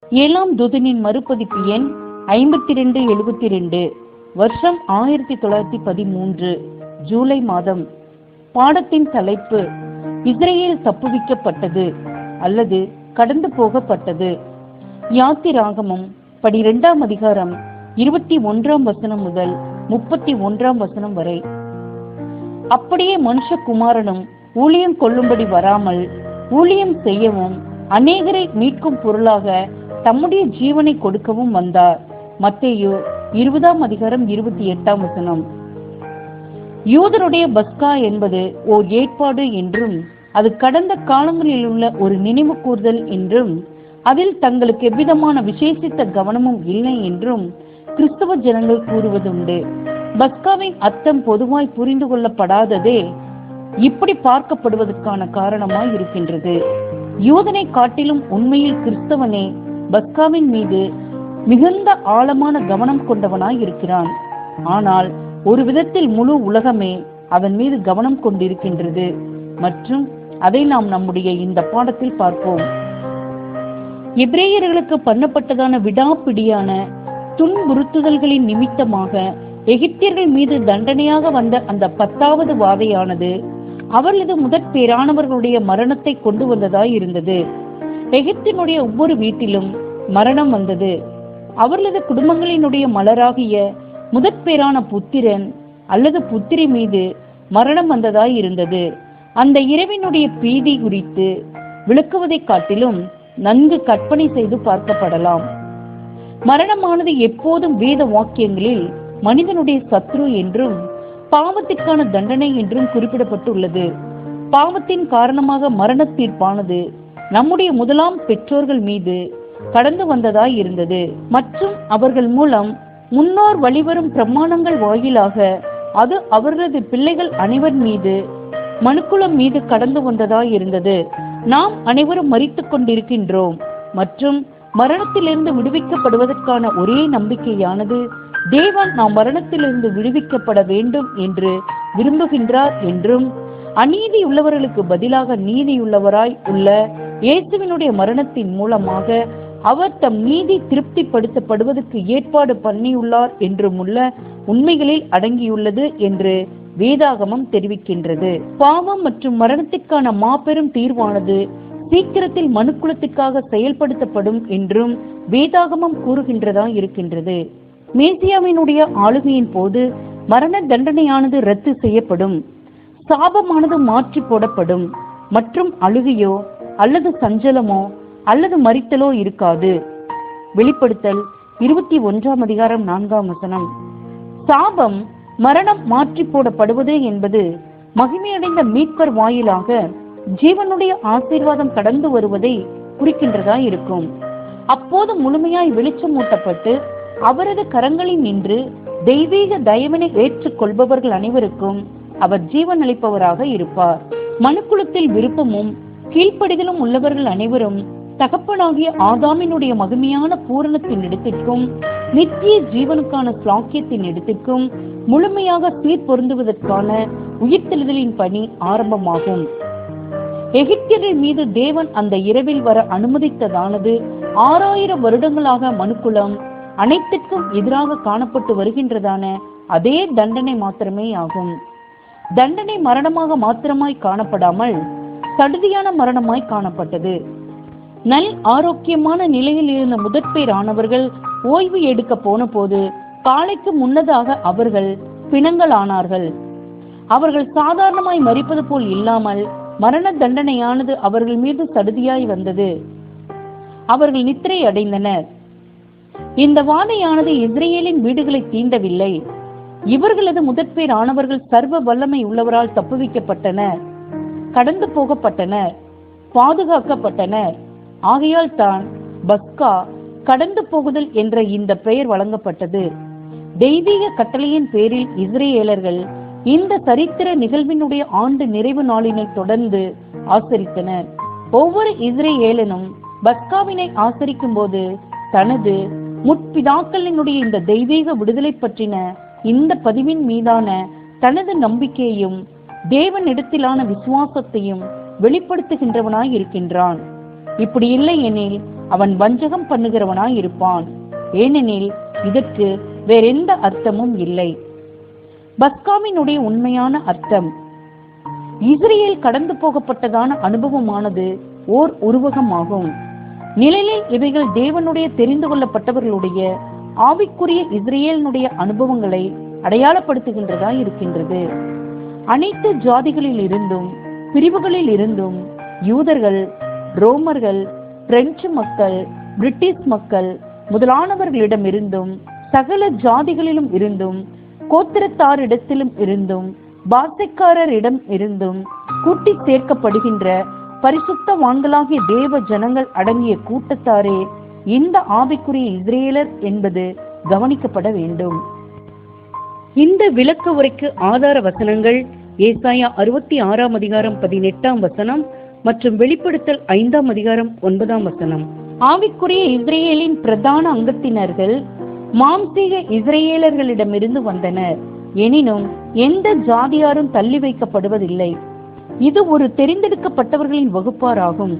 ஏழாம் தூதனின் மறுபதிப்பு எண் 5272, வருஷம் 1913, ஜூலை மாதம். பாடத்தின் தலைப்பு இஸ்ரேல் தப்புவிக்கப்பட்டது அல்லது கடந்து போகப்பட்டது. யாத்திராகமம் 12ஆம் அதிகாரம் 21ஆம் வசனம் முதல் 31ஆம் வசனம் வரை. அப்படியே மனுஷகுமாரனும் ஊழியம் கொள்ளும்படி வராமல் ஊழியம் செய்யவும் அநேகரை மீட்கும் பொருளாக தம்முடைய ஜீவனை கொடுக்கவும் வந்தார். மத்தேயு 20ஆம் அதிகாரம் 28ஆம் வசனம். யூதருடைய பஸ்கா என்பது ஓர் ஏற்பாடு என்றும் அது கடந்த காலங்களில் உள்ள ஒரு நினைவு கூர்தல் என்றும் அதில் தங்களுக்கு எவ்விதமான விசேஷித்த கவனமும் இல்லை என்றும் கிறிஸ்தவ ஜனங்கள் கூறுவதுண்டு. பஸ்காவின் அர்த்தம் பொதுவாய் புரிந்து கொள்ளப்படாததே இப்படி பார்க்கப்படுவதற்கான காரணமாய் இருக்கின்றது. யூதனை காட்டிலும் உண்மையில் கிறிஸ்தவனே பஸ்காவின் மீது மிகுந்த ஆழமான கவனம் கொண்டவனாய் இருக்கிறான். ஆனால் ஒரு விதத்தில் முழு உலகமே அதன் மீது கவனம் கொண்டிருக்கின்றது மற்றும் அதை நாம் நம்முடைய இந்த பாடத்தில் பார்ப்போம். எபிரேயர்களுக்கு பண்ணப்பட்டதான விடாப்பிடியான துன்புறுத்துதல்களின் நிமித்தமாக எகிப்தியர்கள் மீது தண்டனையாக வந்த அந்த 10வது வாதையானது அவர்களது முதற் பேரானவர்களுடைய மரணத்தை கொண்டு வந்ததாய் இருந்தது. எகிப்தினுடைய ஒவ்வொரு வீட்டிலும் மரணம் வந்தது. அவர்களது குடும்பங்களினுடைய மலராகிய முதற் பேரான புத்திரன் அல்லது புத்திரி மீது மரணம் வந்ததாய் இருந்தது. அந்த இரவினுடைய பீதி குறித்து விளக்குவதை காட்டிலும் நன்கு கற்பனை செய்து பார்க்கப்படலாம். மரணமானது எப்போதும் வேத வாக்கியங்களில் மனிதனுடைய சத்ரு என்றும் பாவத்திற்கான தண்டனை என்றும் குறிப்பிடப்பட்டுள்ளது. பாவத்தின் காரணமாக மரண தீர்ப்பானது நம்முடைய முதலாம் பெற்றோர்கள் மீது கடந்து வந்ததாய் இருந்தது மற்றும் அவர்கள் மூலம் முன்னோர் வழிவரும் பிரமாணங்கள் வாயிலாக அது அவர்களது பிள்ளைகள் அனைவர் மீது மனுக்குலம் மீது கடந்து வந்ததாய் இருந்தது. நாம் அனைவரும் மரித்துக் கொண்டிருக்கின்றோம் மற்றும் மரணத்திலிருந்து விடுவிக்கப்படுவதற்கான ஒரே நம்பிக்கையானது தேவன் நாம் மரணத்திலிருந்து விடுவிக்கப்பட வேண்டும் என்று விரும்புகின்றார் என்றும் அநீதி உள்ளவர்களுக்கு பதிலாக நீதியுள்ளவராய் உள்ள இயேசுவினுடைய மரணத்தின் மூலமாக அவர் தம் நீதி திருப்திப்படுத்தப்படுவதற்கு ஏற்பாடு பண்ணியுள்ளார் என்றும் உள்ள உண்மைகளில் அடங்கியுள்ளது என்று வேதாகமம் தெரிவிக்கின்றது. பாவம் மற்றும் மரணத்திற்கான மாபெரும் தீர்வானது சீக்கிரத்தில் மனுக்குலத்திற்காக செயல்படுத்தப்படும் என்றும் வேதாகமம் கூறுகின்றதா இருக்கின்றது. மேசியாவினுடைய ஆளுகையின் போது மரண தண்டனையானது ரத்து செய்யப்படும், சாபமானது மாற்றி போடப்படும் மற்றும் அழுகையோ அல்லது சஞ்சலமோ அல்லது மரித்தலோ இருக்காது. வெளிப்படுத்தல் 21ஆம் அதிகாரம் 4ஆம் வசனம். சாபம் மரணம் மாற்றி போடப்படுவது என்பது மகிமையடைந்த மீட்பர் வாயிலாக ஜீவனுடைய ஆசீர்வாதம் கடந்து வருவதை குறிக்கின்றதா இருக்கும். அப்போது முழுமையாய் வெளிச்சமூட்டப்பட்டு அவரது கரங்களில் நின்று தெய்வீக தயவினை ஏற்றுக் கொள்பவர்கள் அனைவருக்கும் அவர் ஜீவன் அளிப்பவராக இருப்பார். மனுக்குலத்தில் விருப்பமும் கீழ்ப்படிதலும் உள்ளவர்கள் அனைவரும் தகப்பனாகிய ஆதாமினுடைய மகிமையான பூரணத்தின் இடத்திற்கும் நித்திய ஜீவனுக்கான ஸ்லாக்கியத்தின் இடத்திற்கும் முழுமையாக சீர்பொருந்துவதற்கான உயிர்த்தெழுதலின் பணி ஆரம்பமாகும். எகிப்தியர்கள் மீது தேவன் அந்த இரவில் வர அனுமதித்ததானது 6000 வருடங்களாக மனுக்குலம் அனைத்திற்கும் எதிராக காணப்பட்டு வருகின்றதான அதே தண்டனை மாத்திரமே ஆகும். தண்டனை மரணமாக மாத்திரமாய் காணப்படாமல் சடுதியான மரணமாய் காணப்பட்டது. நல் ஆரோக்கியமான நிலையில் இருந்த முதற்பேரானவர்கள் ஓய்வு எடுக்க போன போது காலைக்கு முன்னதாக அவர்கள் பிணங்களானார்கள். அவர்கள் சாதாரணமாய் மரிப்பது போல் இல்லாமல் மரண தண்டனையானது அவர்கள் மீது சடுதியாய் வந்தது. அவர்கள் நித்திரை அடைந்தனர். இந்த வாதையானது இஸ்ரேலின் வீடுகளை தீண்டவில்லை. இவர்களது முதற்பேர் ஆனவர்கள் சர்வ வல்லமை உள்ளவரால் தப்புவிக்கப்பட்டனர், கடந்து போகப்பட்டனர், பாதுகாக்கப்பட்டனர். ஆகையால் தான் பஸ்கா கடந்து போகுதல் என்ற இந்த பெயர் வழங்கப்பட்டது. தெய்வீக கட்டளையின் பேரில் இஸ்ரேலர்கள் இந்த சரித்திர நிகழ்வினுடைய ஆண்டு நிறைவு நாளினை தொடர்ந்து ஆசரித்தனர். ஒவ்வொரு இஸ்ரேலனும் பஸ்காவினை ஆசரிக்கும் போது தனது முற்பிதாக்களினுடைய இந்த தெய்வீக விடுதலை பற்றின இந்த பதிவின் மீதான தனது நம்பிக்கையையும் தேவனிடத்திலான விசுவாசத்தையும் வெளிப்படுத்துகின்றவனாய் இருக்கின்றான். இப்படி இல்லை எனில் அவன் வஞ்சகம் பண்ணுகிறவனாய் இருப்பான். ஏனெனில் இதற்கு வேறெந்த அர்த்தமும் இல்லை. பஸ்காவினுடைய உண்மையான அர்த்தம், இஸ்ரேல் கடந்து போகப்பட்டதான அனுபவமானது ஓர் உருவகமாகும். நிழலில் இவைகள் தேவனுடைய தெரிந்து கொள்ளப்பட்டவர்களுடைய ஆவிக்குரிய இஸ்ரேலினுடைய அனுபவங்களை அடையாளப்படுத்துகின்றதா இருக்கின்றது. அனைத்து ஜாதிகளில் இருந்தும் பிரிவுகளில் இருந்தும் யூதர்கள், ரோமர்கள், பிரெஞ்சு மக்கள், பிரிட்டிஷ் மக்கள் முதலானவர்களிடமிருந்தும் சகல ஜாதிகளிலும் இருந்தும் கோத்திரத்தாரிடத்திலும் இருந்தும் பாசைக்காரரிடம் இருந்தும் கூட்டி சேர்க்கப்படுகின்ற பரிசுத்தவான்களாகிய தேவ ஜனங்கள் அடங்கிய கூட்டத்தாரே இந்த ஆவிக்குரிய இஸ்ரேலர் என்பது கவனிக்கப்பட வேண்டும். இந்த விளக்க உரைக்கு ஆதார வசனங்கள் ஏசாயா 66 அதிகாரம் 18 மற்றும் வெளிப்படுத்தல் 5 அதிகாரம் 9. ஆவிக்குரிய இஸ்ரேலின் பிரதான அங்கத்தினர்கள் மாம்சீக இஸ்ரேலர்களிடமிருந்து வந்தனர். எனினும் எந்த ஜாதியாரும் தள்ளி வைக்கப்படுவதில்லை. இது ஒரு தெரிந்தெடுக்கப்பட்டவர்களின் வகுப்பாராகும்.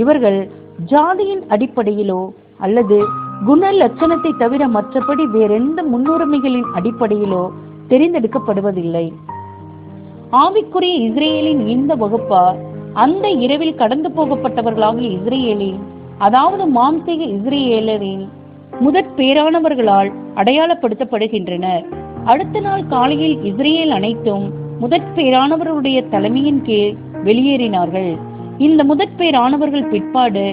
இவர்கள் ஜாதியின் அடிப்படையிலோ அல்லது குண லட்சணத்தை தவிர மற்றபடி வேறெந்த முன்னுரிமைகளின் அடிப்படையிலோ தெரிந்தெடுக்கப்படுவதில்லை. ஆவிக்குரிய இஸ்ரேலின் இந்த வகுப்பார் அந்த இரவில் கடந்து போகப்பட்டவர்களாகிய இஸ்ரேலின், அதாவது மாம்சீக இஸ்ரேலரின் முதற் பேரானவர்களால் அடையாளப்படுத்தப்படுகின்றனர். அடுத்த நாள் காலையில் இஸ்ரேல் அனைத்தும் முதற் பேரானவர்களுடைய தலைமையின் கீழ் வெளியேறினார்கள். இந்த முதற் பேரானவர்கள் பிற்பாடு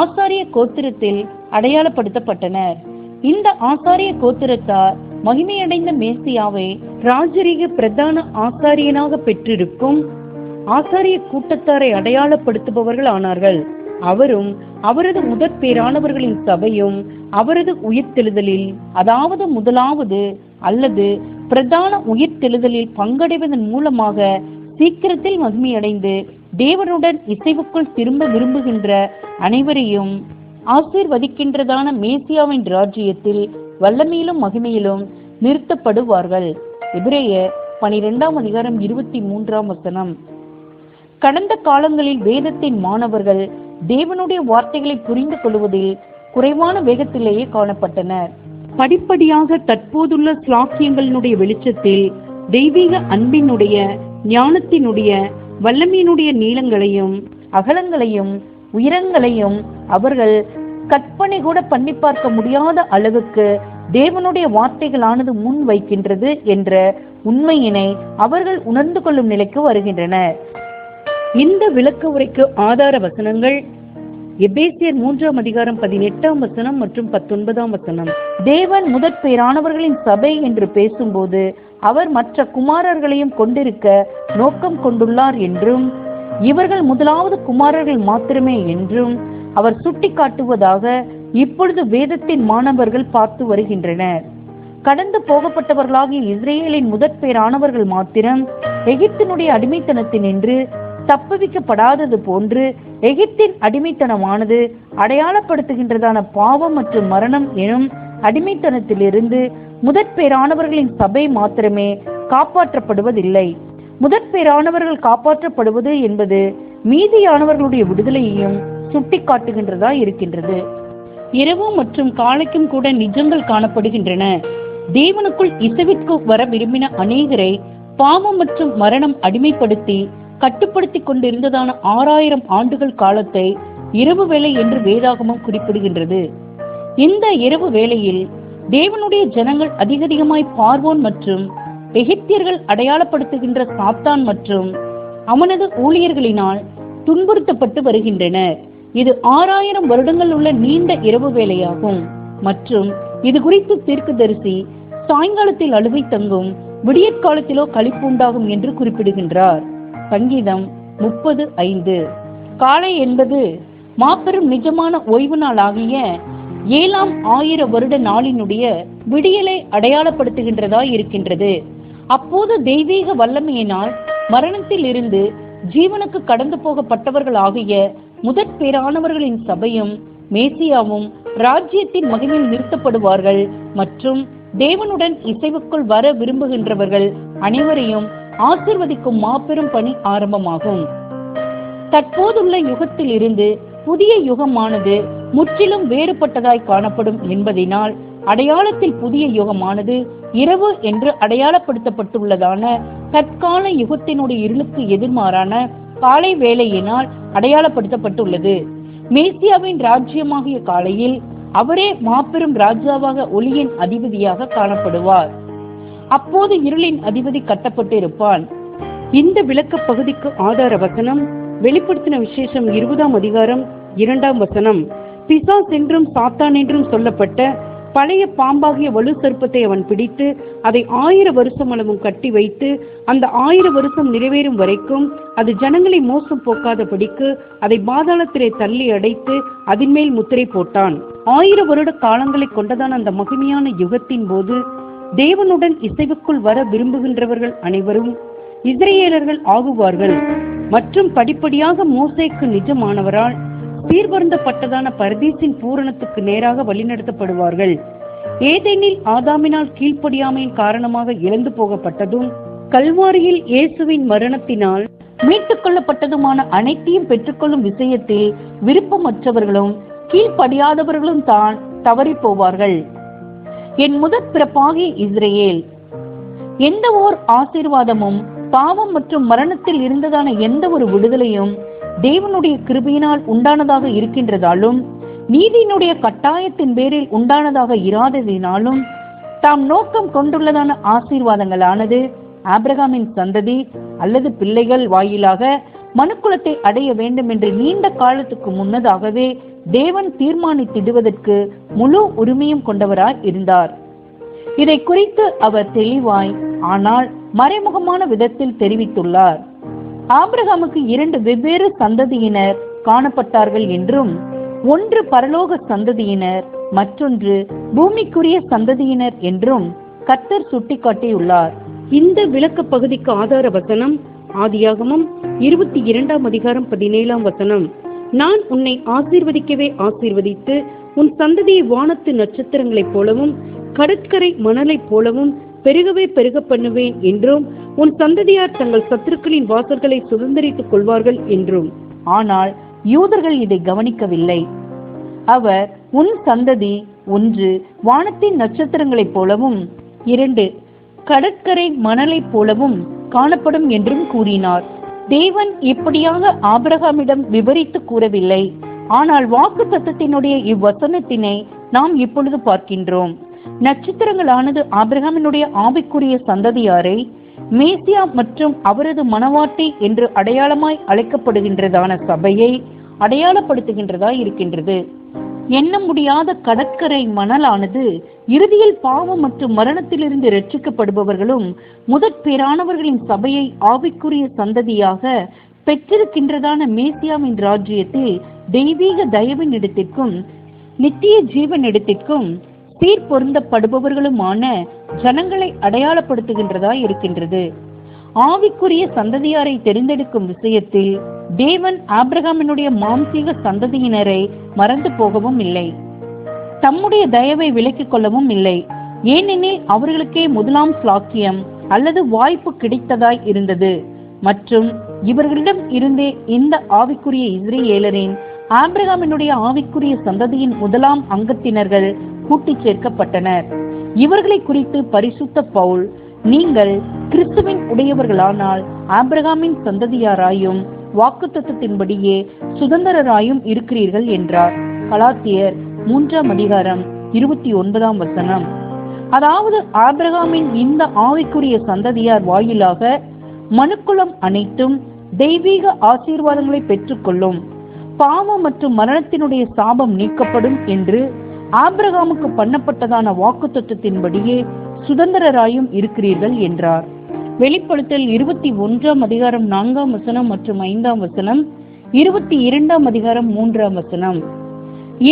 ஆசாரிய கோத்திரத்தில் அடையாளப்படுத்தப்பட்டனர். இந்த ஆசாரிய கோத்திரத்தார் மகிமையடைந்த மேசியாவை ராஜரீக பிரதான ஆசாரியனாக பெற்றிருக்கும் ஆசாரிய கூட்டத்தாரை அடையாளப்படுத்துபவர்கள் ஆனார்கள். அவரும் அவரது முதற் பேரானவர்களின் சபையும் அவரது உயிர்த்தெழுதலில், அதாவது முதலாவது அல்லது பிரதான உயிர்த்தெழுதலில் பங்கடைவதன் மூலமாக சீக்கிரத்தில் மகிமையடைந்து தேவனுடன் இசைவுக்குள் திரும்ப விரும்புகின்ற அனைவரையும் ஆசீர்வதிக்கின்றதான மேசியாவின் ராஜ்யத்தில் வல்லமையிலும் மகிமையிலும் நிறுத்தப்படுவார்கள். எபிரேயர் 12 அதிகாரம் 23. கடந்த காலங்களில் வேதத்தின் மாணவர்கள் தேவனுடைய வார்த்தைகளை புரிந்து கொள்வதில் குறைவான வேகத்திலேயே காணப்பட்டனர். படிப்படியாக தற்போதுள்ள ஸ்லாக்கியங்களினுடைய வெளிச்சத்தில் தெய்வீக அன்பினுடைய, ஞானத்தினுடைய, வல்லமையினுடைய நீளங்களையும் அகலங்களையும் உயரங்களையும் அவர்கள் கற்பனை கூட பண்ணி பார்க்க முடியாத அளவுக்கு தேவனுடைய வார்த்தைகளானது முன் வைக்கின்றது என்ற உண்மையினை அவர்கள் உணர்ந்து கொள்ளும் நிலைக்கு வருகின்றனர். இந்த விளக்க உரைக்கு ஆதார வசனங்கள் எபேசியர் 3 அதிகாரம் 18 மற்றும் 19. தேவன் முதற் பேரானவர்களின் சபை என்று பேசும்போது அவர் மற்ற குமாரர்களையும் கொண்டிருக்க நோக்கம் கொண்டுள்ளார் என்றும், இவர்கள் முதலாவது குமாரர்கள் மாத்திரமே என்றும் அவர் சுட்டி காட்டுவதாக இப்பொழுது வேதத்தின் மாணவர்கள் பார்த்து வருகின்றனர். கடந்து போகப்பட்டவர்களாகிய இஸ்ரேலின் முதற் பேரானவர்கள் மாத்திரம் எகிப்தினுடைய அடிமைத்தனத்தினின்று தப்புவிக்கப்படாதது போன்று எகிப்தின் அடிமைத்தனமானது அடையாளப்படுத்துகின்றதான பாவம் மற்றும் மரணம் எனும் அடிமைத்தனத்திலிருந்து முதற் பேரானவர்களின் சபை மாத்திரமே காப்பாற்றப்படுவதில்லை. முதற் பேரானவர்கள் காப்பாற்றப்படுவது என்பது மீதியானவர்களுடைய விடுதலையையும் சுட்டி காட்டுகின்றதா இருக்கின்றது. இரவு மற்றும் காலைக்கும் கூட நிஜங்கள் காணப்படுகின்றன. தேவனுக்குள் இசைவிற்கு வர விரும்பின அநேகரை பாவம் மற்றும் மரணம் அடிமைப்படுத்தி கட்டுப்படுத்தி கொண்டிருந்ததான 6000 ஆண்டுகள் காலத்தை இரவு வேளை என்று வேதாகமம் குறிப்பிடுகின்றது. இந்த இரவு வேளையில் தேவனுடைய ஜனங்கள் அதிகமாய் பார்வோன் மற்றும் எகிப்தியர்கள் அடையாளப்படுத்துகின்ற சாத்தான் மற்றும் அவனது ஊழியர்களினால் துன்புறுத்தப்பட்டு வருகின்றனர். இது 6000 வருடங்கள் உள்ள நீண்ட இரவு வேளையாகும் மற்றும் இது குறித்து தீர்க்கதரிசி சாயங்காலத்தில் அழுகை தங்கும், விடியற்காலத்திலோ களிப்பு உண்டாகும் என்று குறிப்பிடுகின்றார். சங்கீதம் 30:5. காலை என்பது மாபெரும் நிஜமான ஓய்வு நாள் ஆகிய 7ஆம் 1000 வருட நாளினுடைய விடியலை அடையாளப்படுத்துகின்றதா இருக்கின்றது. அப்போது தெய்வீக வல்லமையினால் மரணத்தில் இருந்து ஜீவனுக்கு கடந்து போகப்பட்டவர்கள் ஆகிய முதற் பேரானவர்களின் சபையும் மேசியாவும் ராஜ்யத்தின் மகிமையில் நிறுத்தப்படுவார்கள் மற்றும் தேவனுடன் இசைவுக்குள் வர விரும்புகின்றவர்கள் அனைவரையும் ஆசீர்வதிக்கும் மாபெரும் பணி ஆரம்பமாகும். தற்போதுள்ள யுகத்தில் இருந்து புதிய யுகமானது முற்றிலும் வேறுபட்டதாய் காணப்படும் என்பதினால் அடையாளத்தில் புதிய யுகமானது இரவு என்று அடையாளப்படுத்தப்பட்டுள்ளதான தற்கால யுகத்தினுடைய இருளுக்கு எதிர்மாறான காலை வேளையினால் அடையாளப்படுத்தப்பட்டுள்ளது. மேசியாவின் ராஜ்யமாகிய காலையில் அவரே மாபெரும் ராஜாவாக ஒளியின் அதிபதியாக காணப்படுவார். அப்போது இருளின் அதிபதி கட்டப்பட்டிருப்பான். இந்த விளக்க பகுதிக்கு ஆதார வசனம் வெளிப்படுத்தின விசேஷம் 20ஆம் அதிகாரம் 2ஆம் வசனம். பிசாஸ் என்றும் சாத்தான் என்றும் சொல்லப்பட்ட பழைய பாம்பாகிய வலு சர்ப்பத்தை அவன் பிடித்து அதை 1000 வருஷம் அளவும் கட்டி வைத்து அந்த 1000 வருஷம் நிறைவேறும் வரைக்கும் அது ஜனங்களை மோசம் போக்காதபடிக்கு அதை பாதாளத்திலே தள்ளி அடைத்து அதன் மேல் முத்திரை போட்டான். 1000 வருட காலங்களை கொண்டதான அந்த மகிமையான யுகத்தின் போது தேவனுடன் இசைவுக்குள் வர விரும்புகின்றவர்கள் அனைவரும் இஸ்ரேலர்கள் ஆகுவார்கள் மற்றும் படிப்படியாக மோசேக்கு நிஜமானவரால் சீர்பருந்தப்பட்டதான பரதீசின் பூரணத்துக்கு நேராக வழிநடத்தப்படுவார்கள். ஏதேனில் ஆதாமினால் கீழ்ப்படியாமையின் காரணமாக இழந்து போகப்பட்டதும் கல்வாரியில் இயேசுவின் மரணத்தினால் மீட்டுக் கொள்ளப்பட்டதுமான அனைத்தையும் பெற்றுக்கொள்ளும் விஷயத்தில் விருப்பமற்றவர்களும் கீழ்ப்படியாதவர்களும் தான் தவறி போவார்கள். என் முதற் பிறப்பாகிய இஸ்ரேல், எந்த ஓர் ஆசீர்வாதமும் பாவம் மற்றும் மரணத்தில் இருந்ததான எந்த ஒரு விடுதலையும் தேவனுடைய கிருபையினால் உண்டானதாக இருக்கின்றதாலும் நீதியினுடைய கட்டாயத்தின் பேரில் உண்டானதாக இராததினாலும் தாம் நோக்கம் கொண்டுள்ளதான ஆசீர்வாதங்களானது ஆபிரகாமின் சந்ததி அல்லது பிள்ளைகள் வாயிலாக மனுக்குலத்தை அடைய வேண்டும் என்று நீண்ட காலத்துக்கு முன்னதாகவே தேவன் தீர்மானித்திடுவதற்கு முழு உரிமையும் கொண்டவராய் இருந்தார். இதை குறித்து அவர் தெளிவாய் ஆனால் மறைமுகமான விதத்தில் தெரிவித்துள்ளார். ஆபிரகாமுக்கு 2 வெவ்வேறு சந்ததியினர் காணப்பட்டார்கள் என்றும் ஒன்று பரலோக சந்ததியினர் மற்றொன்று பூமிக்குரிய சந்ததியினர் என்றும் கர்த்தர் சுட்டிக்காட்டியுள்ளார். இந்த விளக்க பகுதிக்கு ஆதார வசனம் ஆதியாகமம் 22ஆம் அதிகாரம் 17ஆம் வசனம். நான் உன்னை ஆசீர்வதிக்கவே ஆசீர்வதித்து உன் சந்ததியை வானத்து நட்சத்திரங்களைப் போலவும் கடற்கரை மணலைப் போலவும் பெருகவே பெருக பண்ணுவேன் என்றும் உன் சந்ததியார் தங்கள் சத்துருக்களின் வாசல்களை சுதந்திரித்துக் கொள்வார்கள் என்றும். ஆனால் யூதர்கள் இதை கவனிக்கவில்லை. அவர் உன் சந்ததி 1 வானத்தின் நட்சத்திரங்களைப் போலவும் 2 கடற்கரை மணலைப் போலவும் காணப்படும் என்றும் கூறினார். தேவன் இப்படியாக ஆபிரகாமிடம் விவரித்து கூறவில்லை. ஆனால் வாக்கு தத்தத்தினுடைய இவ்வசனத்தினை நாம் இப்பொழுது பார்க்கின்றோம். நட்சத்திரங்களானது ஆபிரகாமினுடைய ஆவிக்குரிய சந்ததியாரை மேசியா மற்றும் அவரது மனவாட்டி என்று அடையாளமாய் அழைக்கப்படுகின்றதான சபையை அடையாளப்படுத்துகின்றதாய் இருக்கின்றது. எண்ண முடியாத கடற்கரை மணலானது இறுதியில் பாவம் மற்றும் மரணத்திலிருந்து இரட்சிக்கப்படுபவர்களும் முதற் பேரானவர்களின் சபையை ஆவிக்குரிய சந்ததியாக பெற்றிருக்கின்றதான மேசியாவின் ராஜ்யத்தில் தெய்வீக தயவின் இடத்திற்கும் நித்திய ஜீவன் இடத்திற்கும் சீர்பொருந்தப்படுபவர்களுமான ஜனங்களை அடையாளப்படுத்துகின்றதாய் இருக்கின்றது. ஆவிக்குரிய சந்ததியாரை தெரிந்தெடுக்கும் விஷயத்தில் தேவன் ஆபிரகாமினுடைய மாம்சீக சந்ததியினரை மறந்து போகவும் இல்லை, தம்முடைய தயவை விலக்கிக் கொள்ளவும் இல்லை. ஏனெனில் அவர்களுக்கே முதலாம் ஸ்லாக்கியம் அல்லது வாய்ப்பு கிடைத்ததாய் இருந்தது. மற்றும் இவர்களிடம் இருந்தே இந்த ஆவிக்குரிய இஸ்ரேலரின் ஆபிரகாமினுடைய ஆவிக்குரிய சந்ததியின் முதலாம் அங்கத்தினர்கள் கூட்டி சேர்க்கப்பட்டனர். இவர்களை குறித்து பரிசுத்த பவுல், நீங்கள் கிறிஸ்துவின் உடையவர்களானால் ஆபிரகாமின் சந்ததியாராயும் வாக்குத்தத்தத்தின்படியே சுதந்திரராயும் இருக்கிறீர்கள் என்றார். கலாத்தியர் 3ஆம் அதிகாரம் 29ஆம் வசனம். அதாவது ஆபிரகாமின் இந்த ஆவிக்குரிய சந்ததியார் வாயிலாக மனுக்குலம் அனைத்தும் தெய்வீக ஆசீர்வாதங்களை பெற்றுக்கொள்ளும், பாவம் மற்றும் மரணத்தினுடைய சாபம் நீக்கப்படும் என்று ஆபிரகாமுக்கு பண்ணப்பட்டதான வாக்குத்தத்தத்தின்படியே சுதந்திரராயும் இருக்கிறீர்கள் என்றார். வெளிப்படுத்தல் 21ஆம் அதிகாரம் 4ஆம் வசனம் மற்றும் 5ஆம் வசனம், 22ஆம் அதிகாரம் 3ஆம் வசனம்.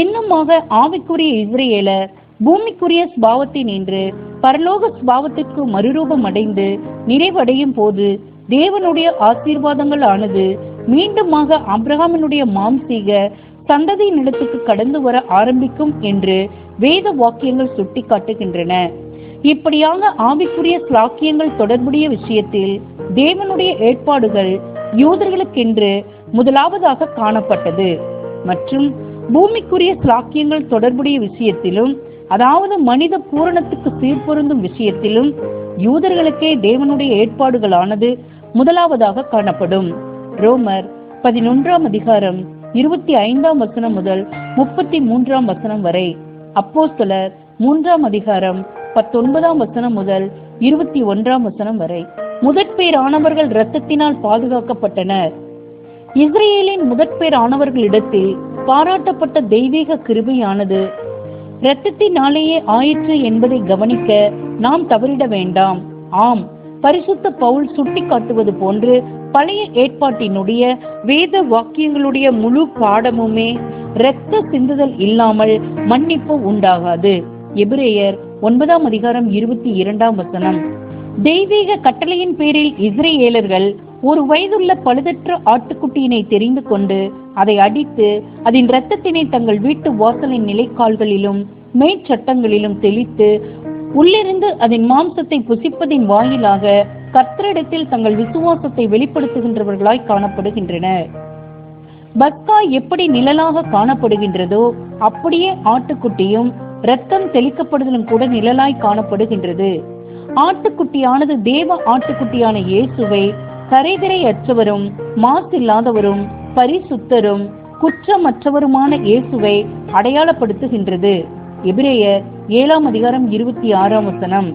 இன்னுமாக ஆவிக்குரிய இஸ்ரேலர் பூமிக்குரிய ஸ்பாவத்தின் என்று பரலோக ஸ்பாவத்திற்கு மறுரூபம் அடைந்து நிறைவடையும் போது தேவனுடைய ஆசீர்வாதங்கள் ஆனது மீண்டுமாக ஆபிரகாமினுடைய மாம்சீக சந்ததியின் இடத்துக்கு கடந்து வர ஆரம்பிக்கும் என்று வேத வாக்கியங்கள் சுட்டி காட்டுகின்றன. இப்படியாக ஆவிக்குரிய ஸ்லாக்கியங்கள் தொடர்புடைய விஷயத்தில் தேவனுடைய ஏற்பாடுகள் யூதர்களுக்கென்று முதலாவதாக காணப்பட்டது மற்றும் பூமிக்குரிய ஸ்லாக்கியங்கள் தொடர்புடைய விஷயத்திலும், அதாவது மனித பூரணத்துக்கு சீர்பொருந்தும் விஷயத்திலும் யூதர்களுக்கே தேவனுடைய ஏற்பாடுகளானது முதலாவதாக காணப்படும். ரோமர் 11ஆம் அதிகாரம் 25ஆம் வசனம் முதல் 33ஆம் வசனம் வரை, அப்போஸ்தலர் 3ஆம் அதிகாரம் 19ஆம் வசனம் முதல் 21ஆம் வசனம் வரை. முதற்பேரானவர்கள் இரத்தத்தினால் பாதுகாக்கப்பட்டனர். இஸ்ரேலின் முதற்பேரானவர்களிடத்தில் பாராட்டப்பட்ட தெய்வீக கிருபையானது இரத்தத்தினாலேயே ஆயிற்று என்பதை கவனிக்க நாம் தவறிட வேண்டாம். ஆம், பரிசுத்த பவுல் சுட்டி காட்டுவது போன்று பழைய ஏற்பாட்டினுடைய வேத வாக்கியங்களுடைய முழு பாடமுமே இரத்த சிந்துதல் இல்லாமல் மன்னிப்பு உண்டாகாது. எபிரேயர் 9ஆம் அதிகாரம் 22ஆம் வசனம். தெய்வீக கட்டளையின் பேரில் இஸ்ரேலர்கள் ஒரு வயதுள்ள பழுதற்ற ஆட்டுக்குட்டியினை தெரிந்து கொண்டு அதை அடித்து அதன் இரத்தத்தினை தங்கள் வீட்டு வாசலின் நிலைக்கால்களிலும் மேற்சட்டங்களிலும் தெளித்து உள்ளிருந்து அதன் மாம்சத்தை புசிப்பதின் வாயிலாக கர்த்தரிடத்தில் தங்கள் விசுவாசத்தை வெளிப்படுத்துகின்றவர்களாய் காணப்படுகின்றனர். பஸ்கா எப்படி நிழலாக காணப்படுகின்றதோ அப்படியே ஆட்டுக்குட்டியும் இரத்தம் தெளிக்கப்படுதலும் கூட நிழலாய் காணப்படுகின்றது. ஆட்டுக்குட்டியானது தேவ ஆட்டுக்குட்டியான இயேசுவை கரைதிரையற்றவரும் மாசில்லாதவரும் பரிசுத்தரும் குற்றமற்றவருமான இயேசுவை அடையாளப்படுத்துகின்றது. எபிரேயர் 7ஆம் அதிகாரம் 26ஆம் வசனம்.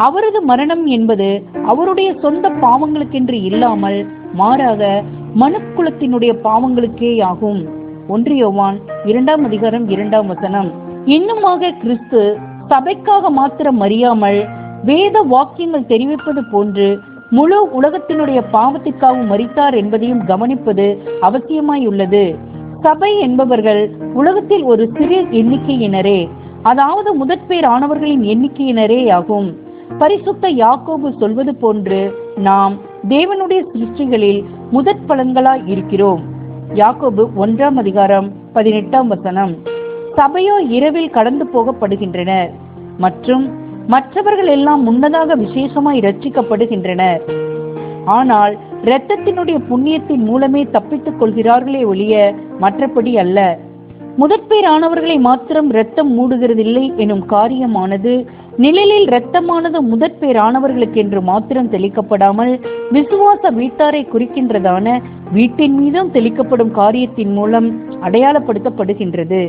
அவரது மரணம் என்பது அவருடைய சொந்த பாவங்களுக்கென்று இல்லாமல் மாறாக மனுக்குலத்தினுடைய பாவங்களுக்கேயாகும். 1 யோவான் 2ஆம் அதிகாரம் 2ஆம் வசனம். இன்னுமாக கிறிஸ்து சபைக்காக மாத்திரம் அறியாமல் வேத வாக்கியங்கள் தெரிவிப்பது போன்று முழு உலகத்தினுடைய பாவத்திற்காகவும் மரித்தார் என்பதையும் கவனிப்பது அவசியமாயுள்ளது. சபை என்பவர்கள் உலகத்தில் ஒரு சிறு எண்ணிக்கையினரே, அதாவது முதற்பேர் ஆனவர்களின் எண்ணிக்கையினரே ஆகும். பரிசுத்த யாக்கோபு சொல்வது போன்று நாம் தேவனுடைய சிருஷ்டிகளில் முதற் பலன்களாய் இருக்கிறோம். யாக்கோபு 1ஆம் அதிகாரம் 18ஆம் வசனம். சபையோ இரவில் கடந்து போகப்படுகின்றனர் மற்றும் மற்றவர்கள் எல்லாம் முன்னதாக விசேஷமாய் இரட்சிக்கப்படுகின்றனர். ஆனால் இரத்தத்தினுடைய புண்ணியத்தின் மூலமே தப்பித்துக் கொள்கிறார்களே ஒழிய மற்றபடி அல்ல. முதற்பேரானவர்களை மாத்திரம் இரத்தம் மூடுகிறதில்லை எனும் காரியமானது நிழலில் இரத்தமானது முதற்பேரானவர்களுக்கு என்று மாத்திரம் தெளிக்கப்படாமல் விசுவாச வீட்டாரை குறிக்கின்றதான வீட்டின் மீதும் தெளிக்கப்படும் காரியத்தின் மூலம் அடையாளப்படுத்தப்படுகின்றது.